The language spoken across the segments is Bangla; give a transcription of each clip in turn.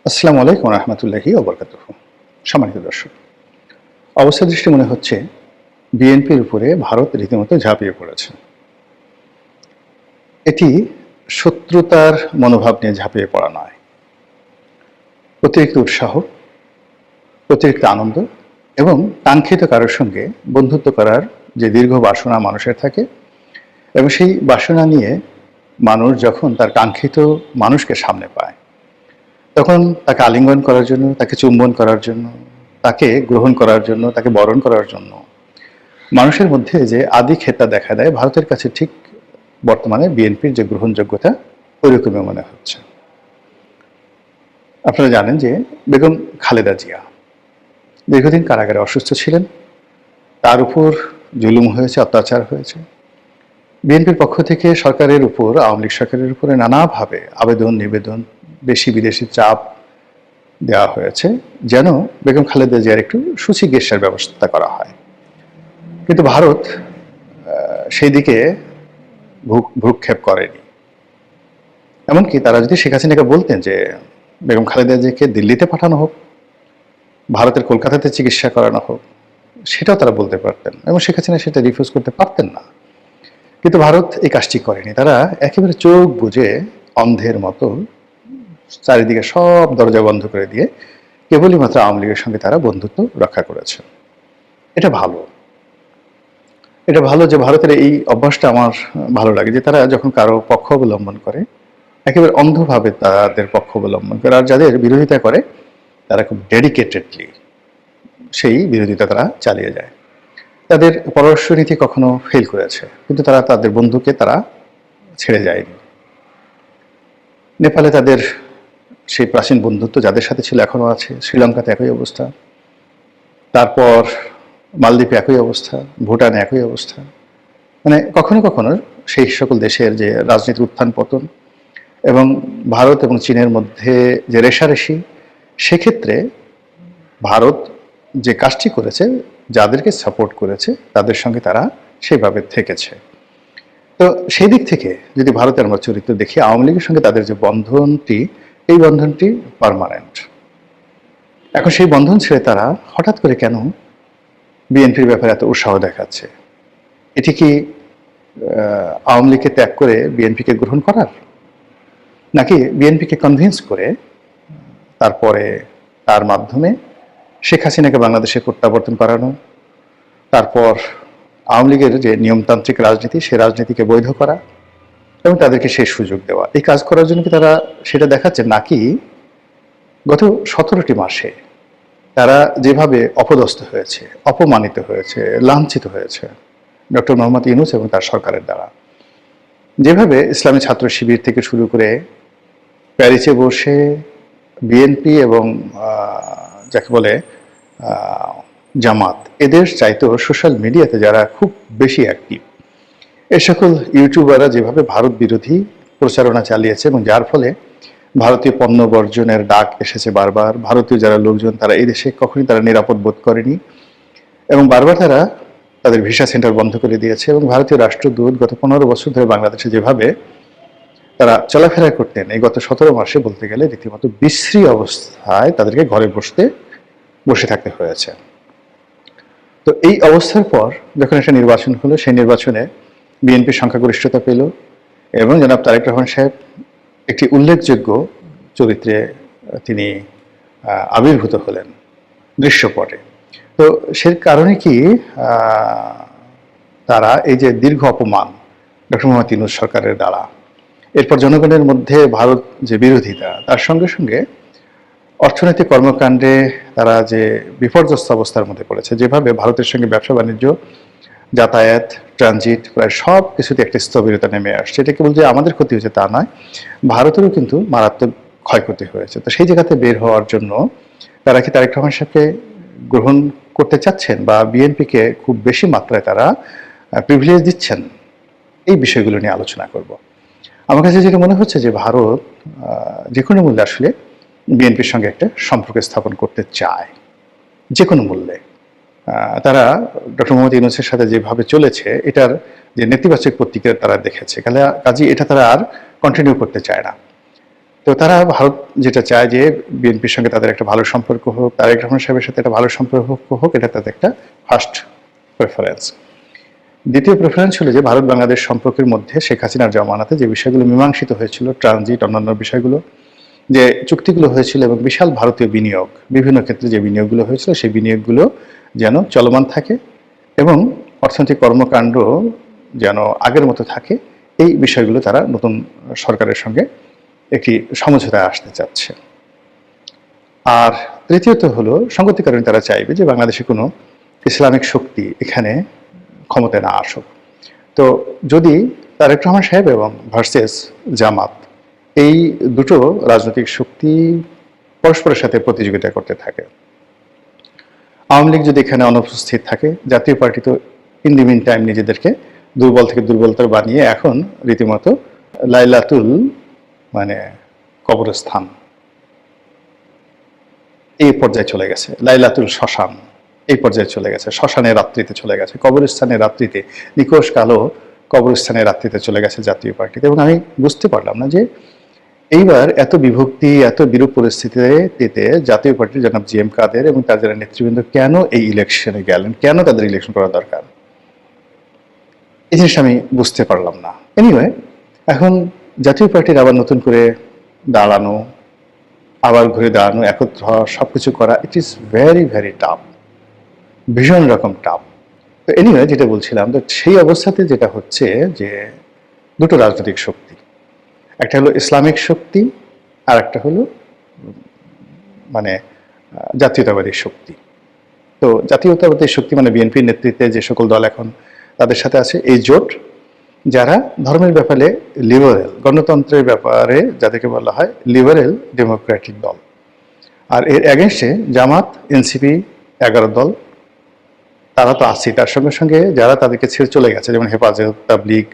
আসসালামু আলাইকুম রহমতুল্লাহি ওবরকাতুহু। সম্মানিত দর্শক, অবস্থা দৃষ্টি মনে হচ্ছে বিএনপির উপরে ভারত রীতিমতো ঝাঁপিয়ে পড়েছে। এটি শত্রুতার মনোভাব নিয়ে ঝাঁপিয়ে পড়া নয়, অতিরিক্ত উৎসাহ, অতিরিক্ত আনন্দ এবং কাঙ্ক্ষিত কারোর সঙ্গে বন্ধুত্ব করার যে দীর্ঘ বাসনা মানুষের থাকে, এবং সেই বাসনা নিয়ে মানুষ যখন তার কাঙ্ক্ষিত মানুষকে সামনে পায়, তখন তাকে আলিঙ্গন করার জন্য, তাকে চুম্বন করার জন্য, তাকে গ্রহণ করার জন্য, তাকে বরণ করার জন্য মানুষের মধ্যে যে আদি খেতা দেখা দেয়, ভারতের কাছে ঠিক বর্তমানে বিএনপির যে গ্রহণযোগ্যতা ওইরকমই মনে হচ্ছে। আপনারা জানেন যে বেগম খালেদা জিয়া দীর্ঘদিন কারাগারে অসুস্থ ছিলেন, তার উপর জুলুম হয়েছে, অত্যাচার হয়েছে। বিএনপির পক্ষ থেকে সরকারের উপর, আওয়ামী লীগ সরকারের উপরে নানাভাবে আবেদন নিবেদন, দেশি বিদেশি চাপ দেওয়া হয়েছে যেন বেগম খালেদা জিয়ার একটু সুচিকিৎসার ব্যবস্থা করা হয়। কিন্তু ভারত সেই দিকে ভ্রুক্ষেপ করেনি। এমনকি তারা যদি শেখ হাসিনাকে বলতেন যে বেগম খালেদা জিয়াকে দিল্লিতে পাঠানো হোক, ভারতের কলকাতাতে চিকিৎসা করানো হোক, সেটাও তারা বলতে পারতেন এবং শেখ হাসিনা সেটা রিফিউজ করতে পারতেন না। কিন্তু ভারত এই কাজটি করেনি। তারা একেবারে চোখ বুজে অন্ধের মতো চারিদিকে সব দরজা বন্ধ করে দিয়ে কেবলই মাত্র আওয়ামী লীগের সঙ্গে তারা বন্ধুত্ব রক্ষা করেছে। এটা ভালো। এটা ভালো যে ভারতের এই অভ্যাসটা আমার ভালো লাগে, যে তারা যখন কারো পক্ষ অবলম্বন করে একেবারে অন্ধভাবে তাদের পক্ষ অবলম্বন করে, আর যাদের বিরোধিতা করে তারা খুব ডেডিকেটেডলি সেই বিরোধিতা তারা চালিয়ে যায়। তাদের পররাষ্ট্র নীতি কখনো ফেল করেছে, কিন্তু তারা তাদের বন্ধুকে তারা ছেড়ে যায়নি। নেপালে তাদের সেই প্রাচীন বন্ধুত্ব যাদের সাথে ছিল এখনো আছে, শ্রীলঙ্কাতে একই অবস্থা, তারপর মালদ্বীপে একই অবস্থা, ভুটানে একই অবস্থা। মানে কখনো কখনো সেই সকল দেশের যে রাজনীতির উত্থান পতন এবং ভারত এবং চীনের মধ্যে যে রেষারেষি, সেক্ষেত্রে ভারত যে কাজটি করেছে, যাদেরকে সাপোর্ট করেছে তাদের সঙ্গে তারা সেইভাবে থেকেছে। তো সেই দিক থেকে যদি ভারতের আমরা চরিত্র দেখি, আওয়ামী লীগের সঙ্গে তাদের যে বন্ধনটি, এই বন্ধনটি পার্মানেন্ট। এখন সেই বন্ধন ছেড়ে তারা হঠাৎ করে কেন বিএনপির ব্যাপারে এত উৎসাহ দেখাচ্ছে? এটি কি আওয়ামী লীগকে ত্যাগ করে বিএনপিকে গ্রহণ করার, নাকি বিএনপিকে কনভিন্স করে তারপরে তার মাধ্যমে শেখ হাসিনাকে বাংলাদেশে প্রত্যাবর্তন করানো, তারপর আওয়ামী লীগের যে নিয়মতান্ত্রিক রাজনীতি, সে রাজনীতিকে বৈধ করা এবং তাদেরকে সেই সুযোগ দেওয়া? এই কাজ করার জন্য কি তারা সেটা দেখাচ্ছে, নাকি গত 17টি মাসে তারা যেভাবে অপদস্থ হয়েছে, অপমানিত হয়েছে, লাঞ্ছিত হয়েছে ডক্টর মোহাম্মদ ইউনূস এবং তার সরকারের দ্বারা, যেভাবে ইসলামী ছাত্র শিবির থেকে শুরু করে প্যারিসে বসে বিএনপি এবং যাকে বলে জামাত, এদের চাইতেও সোশ্যাল মিডিয়াতে যারা খুব বেশি অ্যাক্টিভ, এ সকল ইউটিউবাররা যেভাবে ভারত বিরোধী প্রচারণা চালিয়েছে এবং যার ফলে ভারতীয় পণ্য বর্জনের ডাক এসেছে বারবার। ভারতীয় যারা লোকজন তারা এই দেশে কখনই তারা নিরাপদ বোধ করেনি এবং বারবার তারা তাদের ভিসা সেন্টার বন্ধ করে দিয়েছে। এবং ভারতীয় রাষ্ট্রদূত গত 15 বছর ধরে বাংলাদেশে যেভাবে তারা চলাফেরা করতেন, এই গত 17 মাসে বলতে গেলে রীতিমতো বিশ্রী অবস্থায় তাদেরকে ঘরে বসে থাকতে হয়েছে। তো এই অবস্থার পর যখন একটা নির্বাচন হলো, সেই নির্বাচনে বিএনপির সংখ্যাগরিষ্ঠতা পেল এবং জনাব তারেক রহমান সাহেব একটি উল্লেখযোগ্য চরিত্রে তিনি আবির্ভূত হলেন দৃশ্যপটে। তো সে কারণে কি তারা এই যে দীর্ঘ অপমান ডক্টর মোহাম্মদ ইউনূস সরকারের দ্বারা, এরপর জনগণের মধ্যে ভারত যে বিরোধিতা, তার সঙ্গে সঙ্গে অর্থনৈতিক কর্মকাণ্ডে তারা যে বিপর্যস্ত অবস্থার মধ্যে পড়েছে, যেভাবে ভারতের সঙ্গে ব্যবসা বাণিজ্য, যাতায়াত, ট্রানজিট প্রায় সব কিছুতে একটা স্থবিরতা নেমে আসছে। এটা কেবল যে আমাদের ক্ষতি হয়েছে তা নয়, ভারতেরও কিন্তু মারাত্মক ক্ষয়ক্ষতি হয়েছে। তো সেই জায়গাতে বের হওয়ার জন্য তারা কি তারেক রহমান সাহেবকে গ্রহণ করতে চাচ্ছেন, বা বিএনপিকে খুব বেশি মাত্রায় তারা প্রিভিলেজ দিচ্ছেন? এই বিষয়গুলো নিয়ে আলোচনা করব। আমার কাছে যেটা মনে হচ্ছে যে ভারত যে কোনো মূল্যে আসলে বিএনপির সঙ্গে একটা সম্পর্ক স্থাপন করতে চায়, যে কোনো মূল্যে। তারা ডক্টর মোহাম্মদ ইউনূসের সাথে যেভাবে চলেছে, এটার যে নেতিবাচক প্রতিক্রিয়া তারা দেখেছে, কাজে এটা তারা আর কন্টিনিউ করতে চায় না। তো তারা ভারত যেটা চায় যে বিএনপির সঙ্গে তাদের একটা ভালো সম্পর্ক হোক, তারেক রহমান সাহেবের সাথে একটা ভালো সম্পর্ক হোক, এটা তাদের একটা ফার্স্ট প্রেফারেন্স। দ্বিতীয় প্রেফারেন্স হলো যে ভারত বাংলাদেশ সম্পর্কের মধ্যে শেখ হাসিনার জমানাতে যে বিষয়গুলো মীমাংসিত হয়েছিল, ট্রানজিট, অন্যান্য বিষয়গুলো, যে চুক্তিগুলো হয়েছিল এবং বিশাল ভারতীয় বিনিয়োগ, বিভিন্ন ক্ষেত্রে যে বিনিয়োগগুলো হয়েছিল সেই বিনিয়োগগুলো যেন চলমান থাকে এবং অর্থনৈতিক কর্মকাণ্ড যেন আগের মতো থাকে, এই বিষয়গুলো তারা নতুন সরকারের সঙ্গে একটি সমঝোতায় আসতে চাচ্ছে। আর তৃতীয়ত হলো সংগতি কারণে তারা চাইবে যে বাংলাদেশে কোনো ইসলামিক শক্তি এখানে ক্ষমতায় না আসুক। তো যদি তারেক রহমান সাহেব এবং ভার্সেস জামাত, এই দুটো রাজনৈতিক শক্তি পরস্পরের সাথে প্রতিযোগিতা করতে থাকে, আওয়ামী লীগ যদি এখানে অনুপস্থিত থাকে, জাতীয় পার্টি তো ইন দি মিন টাইম নিজেদেরকে দুর্বল থেকে দুর্বলতর বানিয়ে এখন রীতিমতো লাইলাতুল মানে কবরস্থান এই পর্যায়ে চলে গেছে, লাইলাতুল শ্মশান এই পর্যায়ে চলে গেছে, শ্মশানের রাত্রিতে চলে গেছে, কবরস্থানের রাত্রিতে, নিকোষ কালো কবরস্থানের রাত্রিতে চলে গেছে জাতীয় পার্টিতে। এবং আমি বুঝতে পারলাম না যে এইবার এত বিভক্তি, এত বিরূপ পরিস্থিতিতে জাতীয় পার্টির জনাব জি এম কাদের এবং তার যারা নেতৃবৃন্দ কেন এই ইলেকশনে গেলেন, কেন তাদের ইলেকশন করা দরকার, এই জিনিসটা আমি বুঝতে পারলাম না। এনিওয়ে, এখন জাতীয় পার্টির আবার নতুন করে দাঁড়ানো, আবার ঘুরে দাঁড়ানো, একত্র হওয়া, সবকিছু করা, it is very very tough, ভীষণ রকম টাফ। তো এনিওয়ে, যেটা বলছিলাম, তো সেই অবস্থাতে যেটা হচ্ছে যে দুটো রাজনৈতিক শক্তি, একটা হলো ইসলামিক শক্তি আর একটা হলো মানে জাতীয়তাবাদী শক্তি। তো জাতীয়তাবাদী শক্তি মানে বিএনপির নেতৃত্বে যে সকল দল এখন তাদের সাথে আছে, এই জোট, যারা ধর্মের ব্যাপারে লিবারেল, গণতন্ত্রের ব্যাপারে যাদেরকে বলা হয় লিবারেল ডেমোক্রেটিক দল। আর এর এগেনস্টে জামাত, এনসিপি, 11 দল, তারা তো আছে। তার সঙ্গে সঙ্গে যারা তাদেরকে ছেড়ে চলে গেছে, যেমন হেফাজত, তাবলিগ,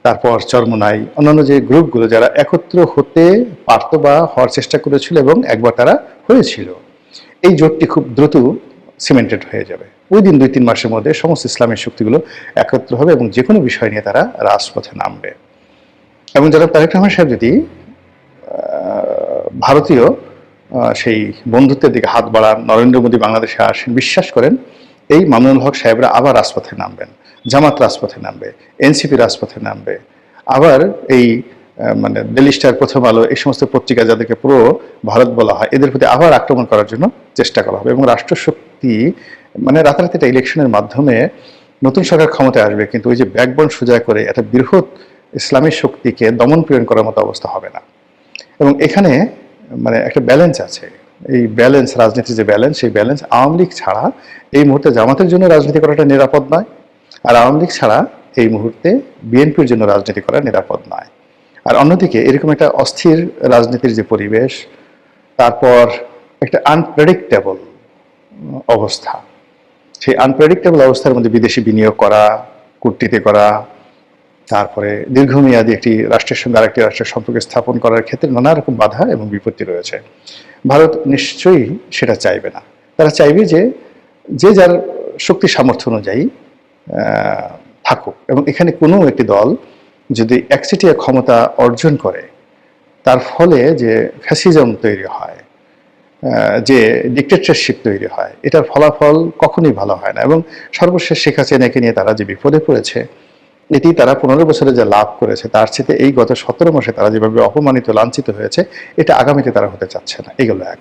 তারপর চরমোনাই, অন্যান্য যে গ্রুপগুলো যারা একত্র হতে পারত বা হওয়ার চেষ্টা করেছিল এবং একবার তারা হয়েছিল, এই জোটটি খুব দ্রুত সিমেন্টেড হয়ে যাবে। ওই দিন 2-3 মাসের মধ্যে সমস্ত ইসলামের শক্তিগুলো একত্র হবে এবং যে কোনো বিষয় নিয়ে তারা রাজপথে নামবে। এবং যারা তারেক রহমান সাহেব যদি ভারতীয় সেই বন্ধুত্বের দিকে হাত বাড়ান, নরেন্দ্র মোদী বাংলাদেশে আসেন, বিশ্বাস করেন এই মামুনুল হক সাহেবরা আবার রাজপথে নামবেন, জামাত রাজপথে নামবে, এনসিপি রাজপথে নামবে, আবার এই মানে ডেইলি স্টার, প্রথম আলো, এই সমস্ত পত্রিকা যাদেরকে পুরো ভারত বলা হয়, এদের প্রতি আবার আক্রমণ করার জন্য চেষ্টা করা হবে। এবং রাষ্ট্রশক্তি মানে রাতারাতি একটা ইলেকশনের মাধ্যমে নতুন সরকার ক্ষমতায় আসবে, কিন্তু ওই যে ব্যাকবোন সোজা করে একটা বৃহৎ ইসলামী শক্তিকে দমন পীড়ন করার মতো অবস্থা হবে না। এবং এখানে মানে একটা ব্যালেন্স আছে, এই ব্যালেন্স, রাজনীতির যে ব্যালেন্স, সেই ব্যালেন্স আওয়ামী লীগ ছাড়া এই মুহূর্তে জামাতের জন্য রাজনীতি করাটা নিরাপদ নয়, আর আওয়ামী লীগ ছাড়া এই মুহূর্তে বিএনপির জন্য রাজনীতি করা নিরাপদ নয়। আর অন্যদিকে এরকম একটা অস্থির রাজনীতির যে পরিবেশ, তারপর একটা আনপ্রেডিক্টেবল অবস্থা, সেই আনপ্রেডিক্টেবল অবস্থার মধ্যে বিদেশি বিনিয়োগ করা, কূটনীতি করা, তারপরে দীর্ঘমেয়াদী একটি রাষ্ট্রের সঙ্গে আরেকটি রাষ্ট্রের সম্পর্ক স্থাপন করার ক্ষেত্রে নানা রকম বাধা এবং বিপত্তি রয়েছে। ভারত নিশ্চয়ই সেটা চাইবে না। তারা চাইবে যে যে যার শক্তি সামর্থ্য অনুযায়ী থাকুক, এবং এখানে কোনো একটি দল যদি একচেটিয়া ক্ষমতা অর্জন করে, তার ফলে যে ফ্যাসিজম তৈরি হয়, যে ডিক্টেটরশিপ তৈরি হয়, এটার ফলাফল কখনোই ভালো হয় না। এবং সর্বশেষ শেখ হাসিনাকে নিয়ে তারা যে বিপদে পড়েছে, এটি তারা 15 বছরে যে লাভ করেছে, তার সাথে এই গত 17 মাসে তারা যেভাবে অপমানিত, লাঞ্ছিত হয়েছে, এটা আগামীতে তারা হতে চাচ্ছে না। এগুলো এক।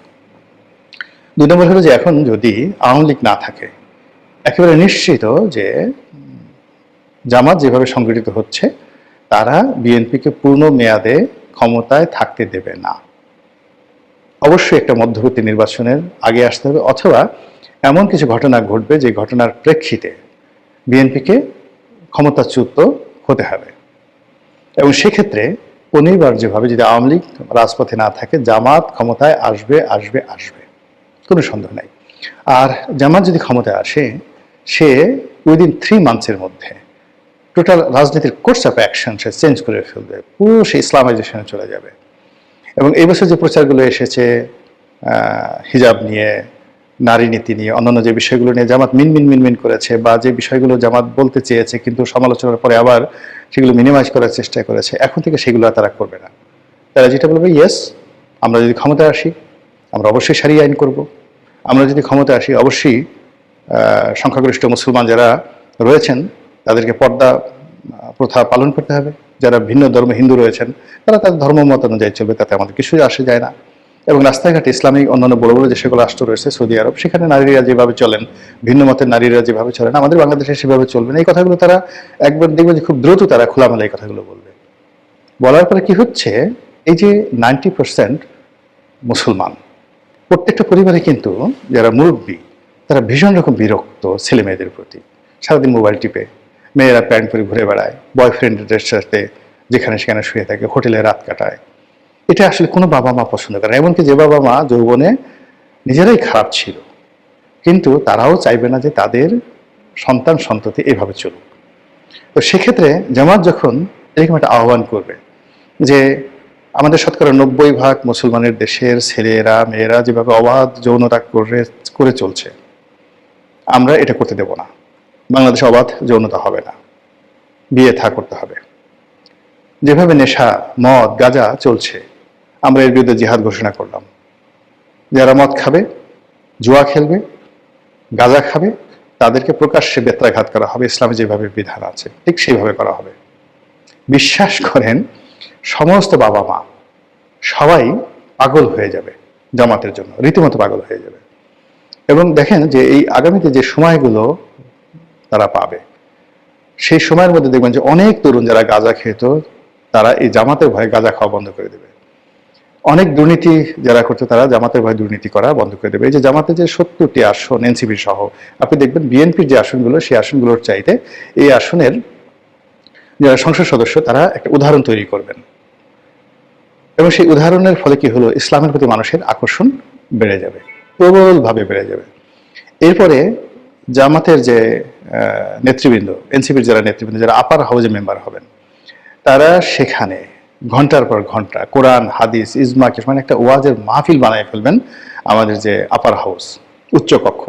2 নম্বর হলো যে এখন যদি আওয়ামী লীগ না থাকে, একেবারে নিশ্চিত যে জামাত যেভাবে সংগঠিত হচ্ছে, তারা বিএনপিকে পূর্ণ মেয়াদে ক্ষমতায় থাকতে দেবে না। অবশ্যই একটা মধ্যবর্তী নির্বাচনের আগে আসতে হবে, অথবা এমন কিছু ঘটনা ঘটবে যে ঘটনার প্রেক্ষিতে বিএনপিকে ক্ষমতাচ্যুত হতে হবে। এবং সেক্ষেত্রে অনিবার্যভাবে যদি আওয়ামী লীগ রাজপথে না থাকে, জামাত ক্ষমতায় আসবে আসবে আসবে, কোনো সন্দেহ নাই। আর জামাত যদি ক্ষমতায় আসে, সে উইদিন 3 মান্থসের মধ্যে টোটাল রাজনীতির course of action say change করে ফেলবে, পুরো সে ইসলামাইজেশনে চলে যাবে। এবং এই বছর যে প্রচারগুলো এসেছে হিজাব নিয়ে, নারী নীতি নিয়ে, অন্যান্য যে বিষয়গুলো নিয়ে জামাত মিনমিন করেছে, বা যে বিষয়গুলো জামাত বলতে চেয়েছে কিন্তু সমালোচনার পরে আবার সেগুলো মিনিমাইজ করার চেষ্টা করেছে, এখন থেকে সেগুলো তারা করবে না। তারা যেটা বলবে, ইয়েস, আমরা যদি ক্ষমতায় আসি আমরা অবশ্যই সারিয়া আইন করব, আমরা যদি ক্ষমতায় আসি অবশ্যই সংখ্যাগরিষ্ঠ মুসলমান যারা রয়েছেন তাদেরকে পর্দা প্রথা পালন করতে হবে, যারা ভিন্ন ধর্ম হিন্দু রয়েছেন তারা তাদের ধর্ম মত অনুযায়ী চলবে, তাতে আমাদের কিছুই আসে যায় না। এবং রাস্তাঘাটে ইসলামিক অন্যান্য বড় বড় যে সকল রাষ্ট্র রয়েছে, সৌদি আরব, সেখানে নারীরা যেভাবে চলেন, ভিন্ন মতের নারীরা যেভাবে চলেন, আমাদের বাংলাদেশে সেভাবে চলবেন। এই কথাগুলো তারা একবার দেখবে যে খুব দ্রুত তারা খোলামেলা এই কথাগুলো বলবে। বলার পরে কি হচ্ছে, এই যে 90% মুসলমান, প্রত্যেকটা পরিবারে কিন্তু যারা মুরব্বী তারা ভীষণ রকম বিরক্ত ছেলে মেয়েদের প্রতি। সারাদিন মোবাইল টিপে, মেয়েরা প্যান্ট পরে ঘুরে বেড়ায়, বয়ফ্রেন্ডদের সাথে যেখানে সেখানে শুয়ে থাকে, হোটেলে রাত কাটায়। এটা আসলে কোনো বাবা মা পছন্দ করে না। এমনকি যে বাবা মা যৌবনে নিজেরাই খারাপ ছিল, কিন্তু তারাও চাইবে না যে তাদের সন্তান সন্ততি এভাবে চলুক। তো সেক্ষেত্রে জামাত যখন এরকম একটা আহ্বান করবে যে আমাদের শতকরা 90% মুসলমানের দেশের ছেলেরা মেয়েরা যেভাবে অবাধ যৌনতা করে চলছে, আমরা এটা করতে দেব না। বাংলাদেশে অবাধ যৌনতা হবে না, বিয়ে করতে হবে। যেভাবে নেশা, মদ, গাঁজা চলছে, আমরা এর বিরুদ্ধে জিহাদ ঘোষণা করলাম। যারা মদ খাবে, জুয়া খেলবে, গাঁজা খাবে, তাদেরকে প্রকাশ্যে বেত্রাঘাত করা হবে। ইসলামে যেভাবে বিধান আছে ঠিক সেইভাবে করা হবে। বিশ্বাস করেন, সমস্ত বাবা মা সবাই পাগল হয়ে যাবে জামাতের জন্য, রীতিমতো পাগল হয়ে যাবে। এবং দেখেন যে এই আগামীতে যে সময়গুলো তারা পাবে, সেই সময়ের মধ্যে দেখবেন যে অনেক তরুণ যারা গাঁজা খেত তারা এই জামাতের ভয়ে গাঁজা খাওয়া বন্ধ করে দেবে। অনেক দুর্নীতি যারা করছে তারা জামাতের ভয়ে দুর্নীতি করা বন্ধ করে দেবে। এই যে জামাতের যে 70টি আসন এনসিপি সহ, আপনি দেখবেন বিএনপির যে আসনগুলো, সেই আসনগুলোর চাইতে এই আসনের যারা সংসদ সদস্য তারা একটা উদাহরণ তৈরি করবেন। এবং সেই উদাহরণের ফলে কি হলো, ইসলামের প্রতি মানুষের আকর্ষণ বেড়ে যাবে, প্রবলভাবে বেড়ে যাবে। এরপরে জামাতের যে নেতৃবৃন্দ, এনসিপির যারা নেতৃবৃন্দ, যারা আপার হাউজে মেম্বার হবেন, তারা সেখানে ঘন্টার পর ঘন্টা কোরআন, হাদিস, ইজমা, মানে একটা ওয়াজের মাহফিল বানায় ফেলবেন আমাদের যে আপার হাউস, উচ্চ কক্ষ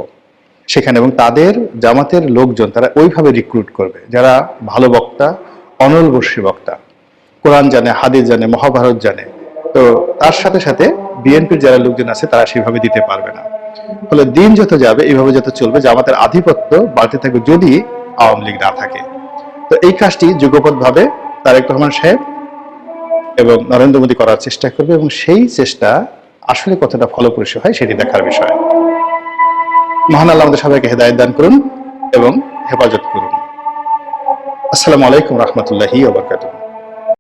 সেখানে। এবং তাদের জামাতের লোকজন তারা ওইভাবে রিক্রুট করবে যারা ভালো বক্তা, অনলবর্ষী বক্তা, কোরআন জানে, হাদিস জানে, মহাভারত জানে। তো তার সাথে সাথে বিএনপির যারা লোকজন আছে তারা সেভাবে দিতে পারবে না। ফলে দিন যত যাবে এইভাবে যত চলবে, জামাতের আধিপত্য বাড়তে থাকবে যদি আওয়ামী লীগ না থাকে। তো এই কাজটি যুগপৎভাবে তারেক রহমান সাহেব এবং নরেন্দ্র মোদী করার চেষ্টা করবে, এবং সেই চেষ্টা আসলে কতটা ফলপ্রসূ হয় সেটি দেখার বিষয়। মহান আল্লাহ আমাদের সবাইকে হেদায়েত দান করুন এবং হেফাজত করুন। আসসালামু আলাইকুম রহমতুল্লাহি ওয়া বারাকাতুহু।